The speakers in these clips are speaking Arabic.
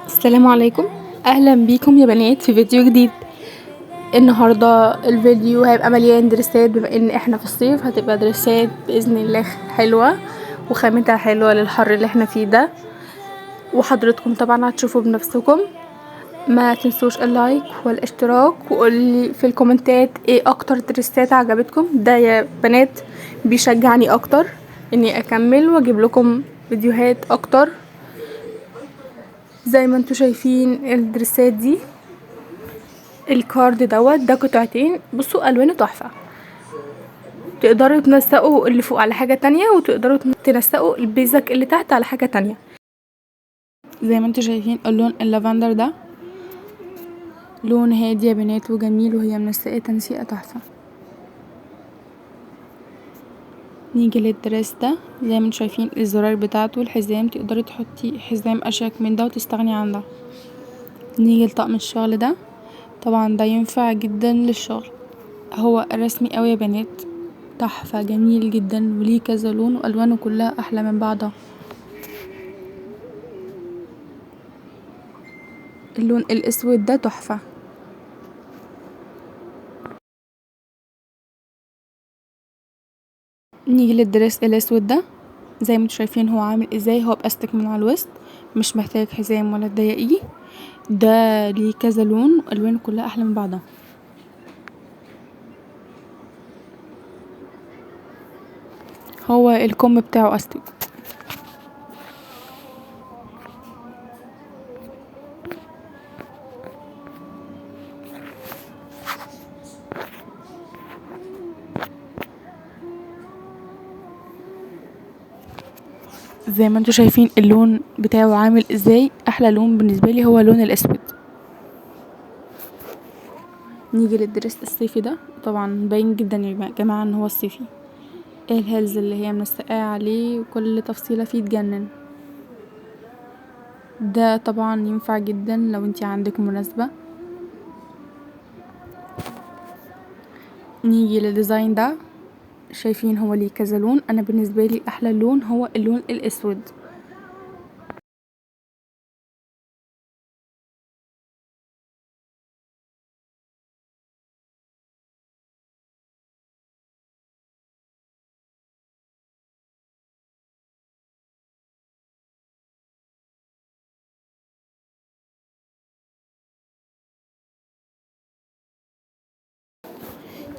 السلام عليكم. اهلا بيكم يا بنات في فيديو جديد. النهارده الفيديو هيبقى مليان دريسات، بما ان احنا في الصيف هتبقى دريسات باذن الله حلوه وخامتها حلوه للحر اللي احنا فيه ده، وحضرتكم طبعا هتشوفوا بنفسكم. ما تنسوش اللايك والاشتراك، وقولي في الكومنتات ايه اكتر دريسات عجبتكم. ده يا بنات بيشجعني اكتر اني اكمل واجيب لكم فيديوهات اكتر. زي ما انتوا شايفين الدريسات دي، الكارد ده قطعتين، بصوا الوانه تحفه. تقدروا تنسقوا اللي فوق على حاجه تانية، وتقدروا تنسقوا البيزك اللي تحت على حاجه تانية. زي ما انتوا شايفين اللون اللافندر ده لون هادي يا بنات وجميل، وهي منسقه تنسيقه تحفه. نيجي للدريس ده، زي ما انتوا شايفين الزرار بتاعته، الحزام تقدري تحطي حزام اشيك من ده وتستغني عن ده. نيجي لطقم الشغل ده، طبعا ده ينفع جدا للشغل، هو رسمي قوي يا بنات، تحفه جميل جدا وليه كذا لون والوانه كلها احلى من بعضها. اللون الاسود ده تحفه. نيجي للدريس الاسود ده، زي ما انتوا شايفين هو عامل ازاي، هو باستك من على الوسط، مش محتاج حزام ولا تضيقيه. ده ليه كذا لون والوانه كلها احلى من بعضها. هو الكم بتاعه استك. زي ما انتوا شايفين اللون بتاعه عامل ازاي، احلى لون بالنسبه لي هو اللون الاسود. نيجي للدريس الصيفي ده، طبعا باين جدا يا جماعه ان هو الصيفي. الهيلز اللي هي منسقاه عليه وكل تفصيله فيه تجنن. ده طبعا ينفع جدا لو انتي عندك مناسبه. نيجي للديزاين ده، شايفين هو ليه كذا لون، انا بالنسبه لي احلى لون هو اللون الاسود.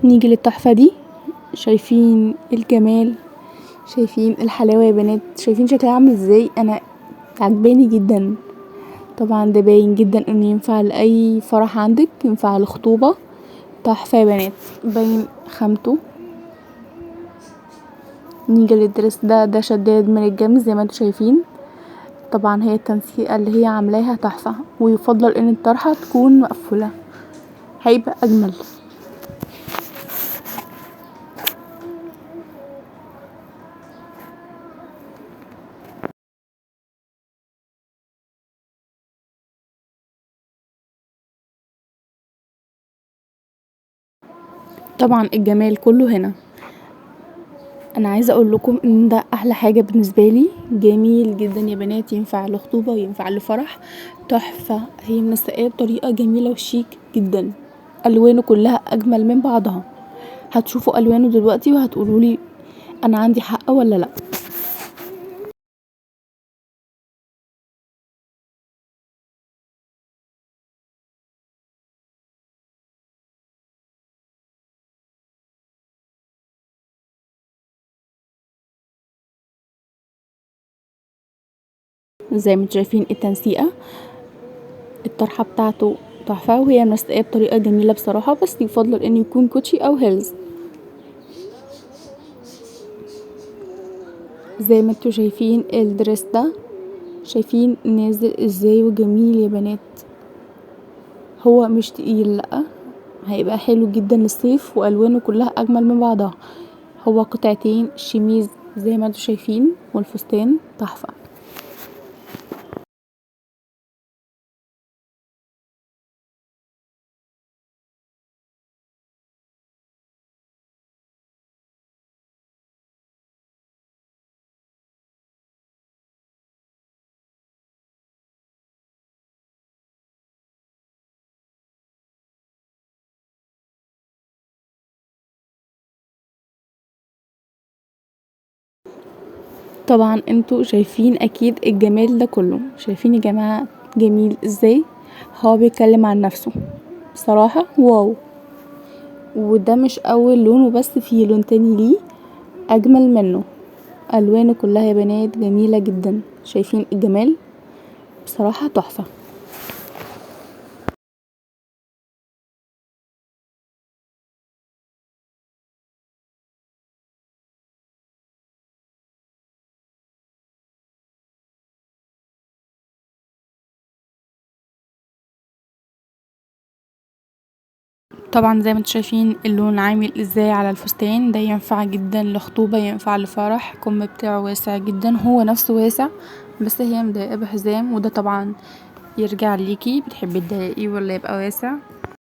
نيجي للتحفه دي، شايفين الجمال، شايفين الحلاوه يا بنات، شايفين شكلها عامل ازاي، انا عجباني جدا. طبعا ده باين جدا انه ينفع لاي فرح عندك، ينفع لخطوبه، تحفه يا بنات، باين خامته. نيجي للدرس ده شداد من الجنب زي ما انتوا شايفين. طبعا هي التنسيقه اللي هي عاملاها تحفه، ويفضل ان الطرحه تكون مقفوله هيبقى اجمل. طبعا الجمال كله هنا. انا عايزه اقول لكم ان ده احلى حاجه بالنسبه لي، جميل جدا يا بنات، ينفع لخطوبه وينفع لفرح، تحفه. هي منسقاه بطريقه جميله وشيك جدا، الوانه كلها اجمل من بعضها. هتشوفوا الوانه دلوقتي وهتقولولي انا عندي حق ولا لا. زي ما انتوا شايفين التنسيقه، الطرحه بتاعته تحفه، وهي منسقاه بطريقه جميله بصراحه، بس يفضل ان يكون كوتشي او هيلز. زي ما انتوا شايفين الدريس ده، شايفين نازل ازاي وجميل يا بنات، هو مش تقيل، لا، هيبقى حلو جدا للصيف، والوانه كلها اجمل من بعضها. هو قطعتين شميز زي ما انتوا شايفين، والفستان تحفه. طبعا انتوا شايفين اكيد الجمال ده كله، شايفين يا جماعه جميل ازاي؟ هو بيتكلم عن نفسه بصراحه واو. وده مش اول لون وبس، فيه لون تاني ليه اجمل منه. الوانه كلها يا بنات جميله جدا، شايفين الجمال؟ بصراحه تحفه. طبعا زي ما انتوا شايفين اللون عامل ازاي على الفستان ده، ينفع جدا لخطوبة، ينفع لفرح. الكم بتاعه واسع جدا، هو نفسه واسع بس هي مضايقاه بحزام، وده طبعا يرجع ليكي بتحبي تضايقيه ولا يبقى واسع.